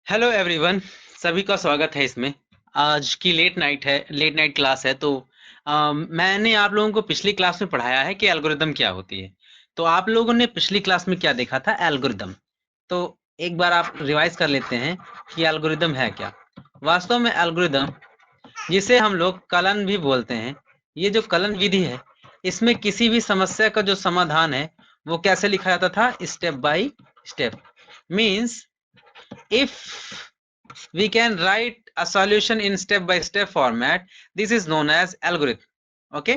Hello everyone. सभी का स्वागत है इसमें। आज की लेट नाइट क्लास है। तो मैंने आप लोगों को पिछली क्लास में पढ़ाया है कि एल्गोरिदम क्या होती है। तो आप लोगों ने पिछली क्लास में क्या देखा था? एल्गोरिदम। तो एक बार आप रिवाइज कर लेते हैं कि एल्गोरिदम है क्या। वास्तव में एल्गोरिदम, जिसे हम लोग कलन भी बोलते हैं, ये जो कलन विधि है, इसमें किसी भी समस्या का जो समाधान है वो कैसे लिखा जाता था? Step by step. Means if we can write a solution in step by step format, this is known as algorithm. Okay,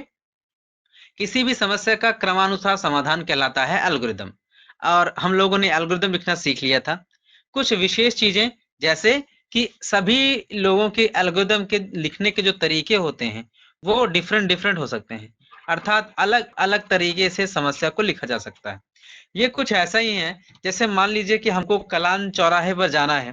किसी भी समस्या का क्रमानुसार समाधान कहलाता है एल्गोरिदम। और हम लोगों ने एल्गोरिदम लिखना सीख लिया था। कुछ विशेष चीजें, जैसे कि सभी लोगों के एल्गोरिदम के लिखने के जो तरीके होते हैं वो डिफरेंट डिफरेंट हो सकते हैं, अर्थात अलग अलग तरीके से समस्या को लिखा जा सकता है। ये कुछ ऐसा ही है जैसे मान लीजिए कि हमको कलान चौराहे पर जाना है।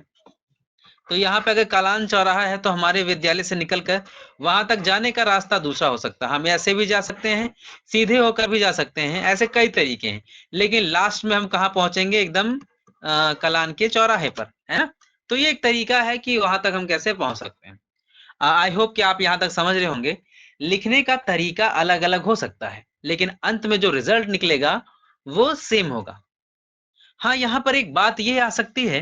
तो यहाँ पे अगर कलान चौराहा है तो हमारे विद्यालय से निकलकर वहां तक जाने का रास्ता दूसरा हो सकता है। हम ऐसे भी जा सकते हैं, सीधे होकर भी जा सकते हैं, ऐसे कई तरीके हैं। लेकिन लास्ट में हम कहाँ पहुंचेंगे? एकदम कलान के चौराहे पर, है ना। तो ये एक तरीका है कि वहां तक हम कैसे पहुंच सकते हैं। आई होप कि आप यहाँ तक समझ रहे होंगे। लिखने का तरीका अलग अलग हो सकता है, लेकिन अंत में जो रिजल्ट निकलेगा वो सेम होगा। हाँ, यहाँ पर एक बात ये आ सकती है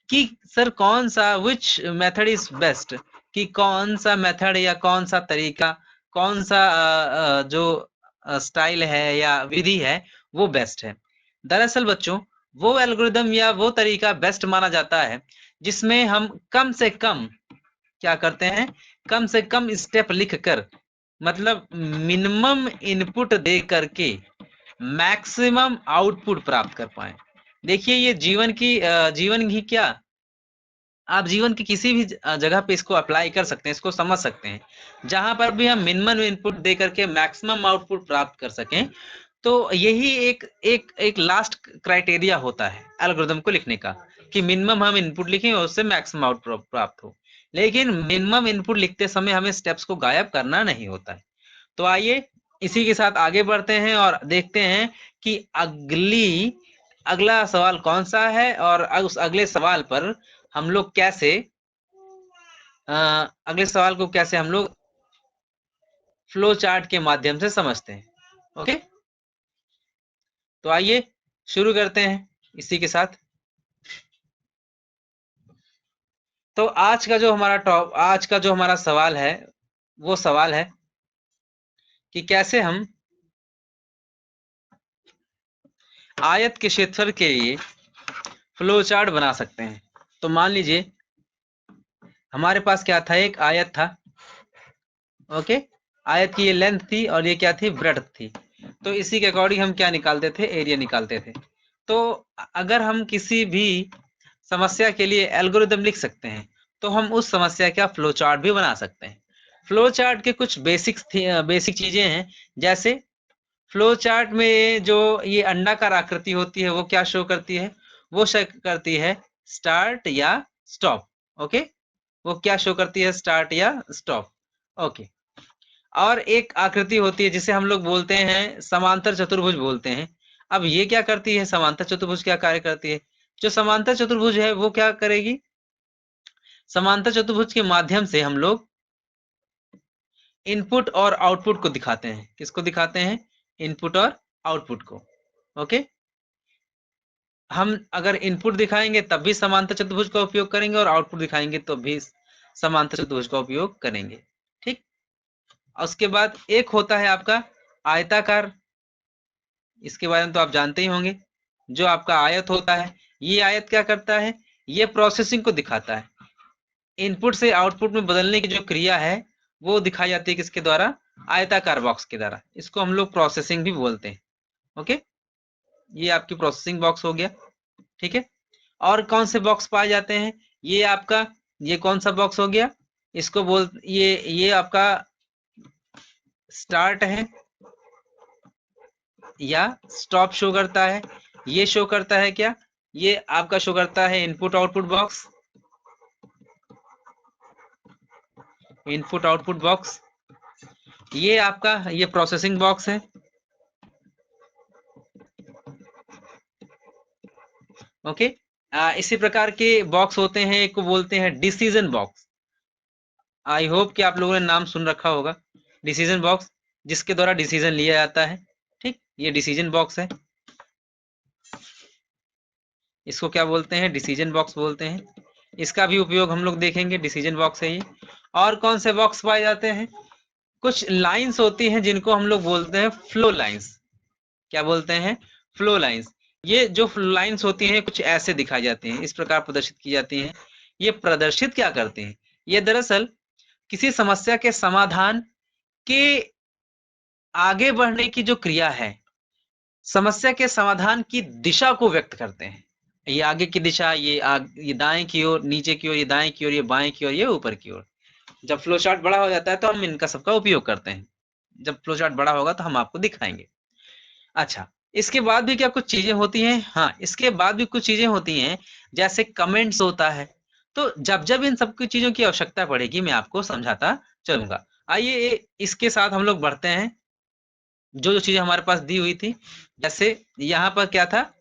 कि सर कौन सा विच मेथड इज बेस्ट, कि कौन सा मेथड या कौन सा तरीका, कौन सा जो स्टाइल है या विधि है वो बेस्ट है। दरअसल बच्चों, वो एल्गोरिदम या वो तरीका बेस्ट माना जाता है जिसमें हम कम से कम क्या करते हैं? कम से कम स्टेप लिख कर, मतलब मिनिमम इनपुट दे करके मैक्सिमम आउटपुट प्राप्त कर पाए। देखिए, ये जीवन ही क्या, आप जीवन की किसी भी जगह पे इसको अप्लाई कर सकते हैं, इसको समझ सकते हैं। जहां पर भी हम मिनिमम इनपुट दे करके मैक्सिमम आउटपुट प्राप्त कर सकें, तो यही एक एक एक लास्ट क्राइटेरिया होता है एल्गोरिदम को लिखने का, कि मिनिमम हम इनपुट लिखें और उससे मैक्सिमम आउटपुट प्राप्त हो। लेकिन मिनिमम इनपुट लिखते समय हमें स्टेप्स को गायब करना नहीं होता है। तो आइए इसी के साथ आगे बढ़ते हैं और देखते हैं कि अगला सवाल कौन सा है, और उस अगले सवाल पर हम लोग कैसे अगले सवाल को कैसे हम लोग फ्लो चार्ट के माध्यम से समझते हैं। ओके, तो आइए शुरू करते हैं इसी के साथ। तो आज का जो हमारा सवाल है, वो सवाल है कि कैसे हम आयत के क्षेत्रफल के लिए फ्लो चार्ट बना सकते हैं। तो मान लीजिए हमारे पास क्या था? एक आयत था। ओके, आयत की ये लेंथ थी और ये क्या थी? ब्रेड्थ थी। तो इसी के अकॉर्डिंग हम क्या निकालते थे? एरिया निकालते थे। तो अगर हम किसी भी समस्या के लिए एल्गोरिदम लिख सकते हैं, तो हम उस समस्या का फ्लो चार्ट भी बना सकते हैं। फ्लो चार्ट के कुछ बेसिक चीजें हैं, जैसे फ्लो चार्ट में जो ये अंडाकार आकृति होती है वो क्या शो करती है? वो शो करती है स्टार्ट या स्टॉप। ओके, वो क्या शो करती है? स्टार्ट या स्टॉप। ओके, और एक आकृति होती है जिसे हम लोग बोलते हैं समांतर चतुर्भुज बोलते हैं। अब ये क्या करती है? समांतर चतुर्भुज क्या कार्य करती है? जो समांतर चतुर्भुज है वो क्या करेगी? समांतर चतुर्भुज के माध्यम से हम लोग इनपुट और आउटपुट को दिखाते हैं। किसको दिखाते हैं? इनपुट और आउटपुट को। ओके, हम अगर इनपुट दिखाएंगे तब भी समांतर चतुर्भुज का उपयोग करेंगे, और आउटपुट दिखाएंगे तो भी समांतर चतुर्भुज का उपयोग करेंगे। ठीक, और उसके बाद एक होता है आपका आयताकार। इसके बारे में तो आप जानते ही होंगे। जो आपका आयत होता है, ये आयत क्या करता है? ये प्रोसेसिंग को दिखाता है। इनपुट से आउटपुट में बदलने की जो क्रिया है वो दिखाई जाती है किसके द्वारा? आयताकार बॉक्स के द्वारा। इसको हम लोग प्रोसेसिंग भी बोलते हैं। ओके, ये आपकी प्रोसेसिंग बॉक्स हो गया। ठीक है, और कौन से बॉक्स पाए जाते हैं? ये आपका, ये कौन सा बॉक्स हो गया? इसको बोल, ये आपका स्टार्ट है या स्टॉप शो करता है। ये शो करता है क्या? ये आपका शो करता है input output box. Input output box, ये आपका ये प्रोसेसिंग बॉक्स है। ओके, इसी प्रकार के बॉक्स होते हैं, एक को बोलते हैं डिसीजन बॉक्स। आई होप कि आप लोगों ने नाम सुन रखा होगा डिसीजन बॉक्स, जिसके द्वारा डिसीजन लिया जाता है। ठीक, ये डिसीजन बॉक्स है, इसको क्या बोलते हैं? डिसीजन बॉक्स बोलते हैं। इसका भी उपयोग हम लोग देखेंगे, डिसीजन बॉक्स है ये। और कौन से बॉक्स पाए जाते हैं? कुछ लाइंस होती हैं जिनको हम लोग बोलते हैं फ्लो लाइंस। क्या बोलते हैं? Flow lines. ये जो फ्लो लाइंस होती हैं कुछ ऐसे दिखाई जाती हैं, इस प्रकार प्रदर्शित की जाती हैं। ये प्रदर्शित क्या करते हैं? ये दरअसल किसी समस्या के समाधान के आगे बढ़ने की जो क्रिया है, समस्या के समाधान की दिशा को व्यक्त करते हैं। ये आगे की दिशा, ये दाएं की ओर, नीचे की ओर, ये दाएं की ओर, ये बाएं की ओर, ये ऊपर की ओर। जब फ्लो चार्ट बड़ा हो जाता है तो हम इनका सबका उपयोग करते हैं। जब फ्लो चार्ट बड़ा होगा तो हम आपको दिखाएंगे। अच्छा, इसके बाद भी क्या कुछ चीजें होती हैं? हाँ, इसके बाद भी कुछ चीजें होती हैं, जैसे कमेंट्स होता है। तो जब जब इन सब की चीजों की आवश्यकता पड़ेगी मैं आपको समझाता चलूंगा। आइए इसके साथ हम लोग बढ़ते हैं। जो जो चीजें हमारे पास दी हुई थी, जैसे यहाँ पर क्या था,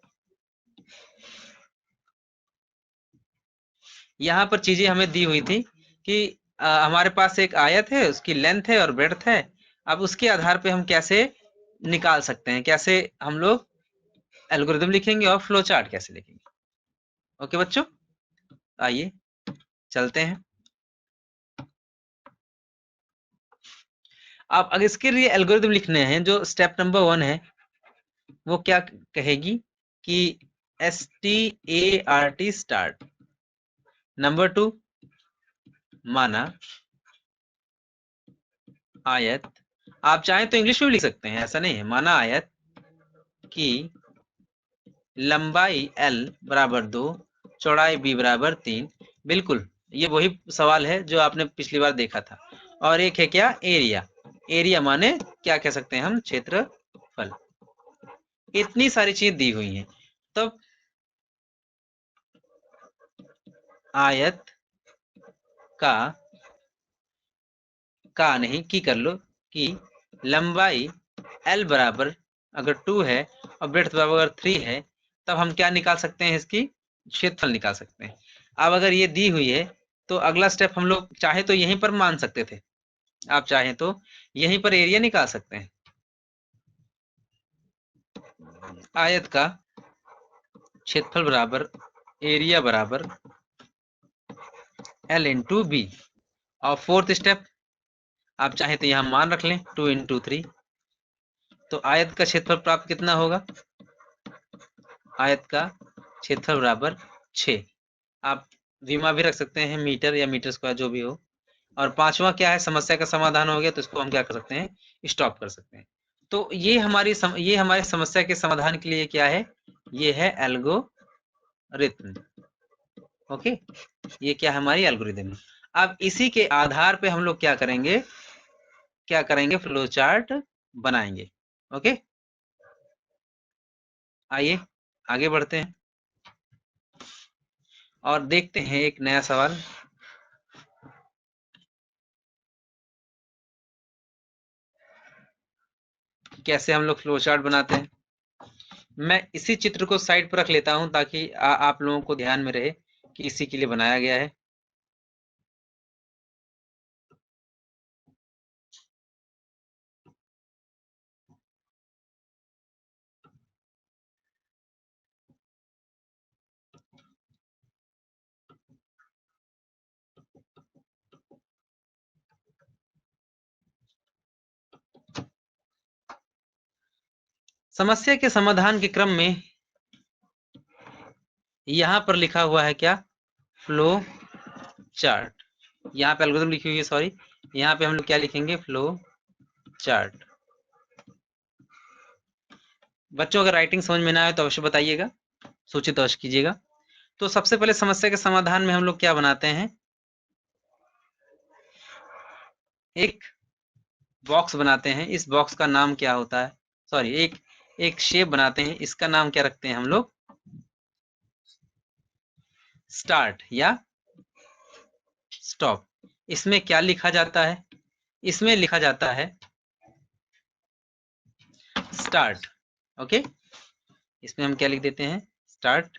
यहाँ पर चीजें हमें दी हुई थी कि हमारे पास एक आयत है, उसकी लेंथ है और ब्रेड्थ है। अब उसके आधार पे हम कैसे निकाल सकते हैं, कैसे हम लोग एल्गोरिदम लिखेंगे और फ्लो चार्ट कैसे लिखेंगे। ओके बच्चों, आइए चलते हैं। अब अगर इसके लिए एल्गोरिदम लिखने हैं, जो स्टेप नंबर 1 है वो क्या कहेगी कि START स्टार्ट। नंबर 2, माना आयत। आप चाहें तो इंग्लिश में भी लिख सकते हैं, ऐसा नहीं है। माना आयत की लंबाई L बराबर 2, चौड़ाई B बराबर 3। बिल्कुल, ये वही सवाल है जो आपने पिछली बार देखा था। और एक है क्या? एरिया। एरिया माने क्या कह सकते हैं हम? क्षेत्रफल। इतनी सारी चीजें दी हुई हैं। तब आयत का नहीं की कर लो कि लंबाई L बराबर अगर 2 है और ब्रेड्थ बराबर अगर 3 है, तब हम क्या निकाल सकते हैं? इसकी क्षेत्रफल निकाल सकते हैं। अब अगर ये दी हुई है तो अगला स्टेप हम लोग चाहे तो यहीं पर मान सकते थे। आप चाहें तो यहीं पर एरिया निकाल सकते हैं। आयत का क्षेत्रफल बराबर एरिया बराबर L इंटू बी। और फोर्थ स्टेप आप चाहें तो यहां मान रख लें 2 इंटू 3। तो आयत का क्षेत्रफल प्राप्त कितना होगा? आयत का क्षेत्रफल बराबर 6। आप विमा भी रख सकते हैं, मीटर या मीटर स्क्वायर जो भी हो। और पांचवा क्या है? समस्या का समाधान हो गया, तो इसको हम क्या कर सकते हैं? स्टॉप कर सकते हैं। तो ये हमारी समस्या के समाधान के लिए क्या है? ये है एल्गोरिथम। ओके, ये क्या है? हमारी एल्गोरिथम है। अब इसी के आधार पे हम लोग क्या करेंगे? फ्लो चार्ट बनाएंगे। ओके, आइए आगे बढ़ते हैं और देखते हैं एक नया सवाल। कैसे हम लोग फ्लो चार्ट बनाते हैं। मैं इसी चित्र को साइड पर रख लेता हूं ताकि आप लोगों को ध्यान में रहे कि इसी के लिए बनाया गया है। समस्या के समाधान के क्रम में यहां पर लिखा हुआ है क्या? Flow chart. यहाँ पे एल्गोरिथम लिखी हुई है, सॉरी। यहाँ पे हम लोग क्या लिखेंगे? Flow chart. बच्चों अगर राइटिंग समझ में ना आए तो अवश्य बताइएगा, सूचित अवश्य कीजिएगा। तो सबसे पहले समस्या के समाधान में हम लोग क्या बनाते हैं? एक बॉक्स बनाते हैं। इस बॉक्स का नाम क्या होता है? सॉरी, एक शेप बनाते हैं, इसका नाम क्या रखते हैं हम लोग? स्टार्ट या स्टॉप। इसमें क्या लिखा जाता है? इसमें लिखा जाता है स्टार्ट। ओके, इसमें हम क्या लिख देते हैं? स्टार्ट।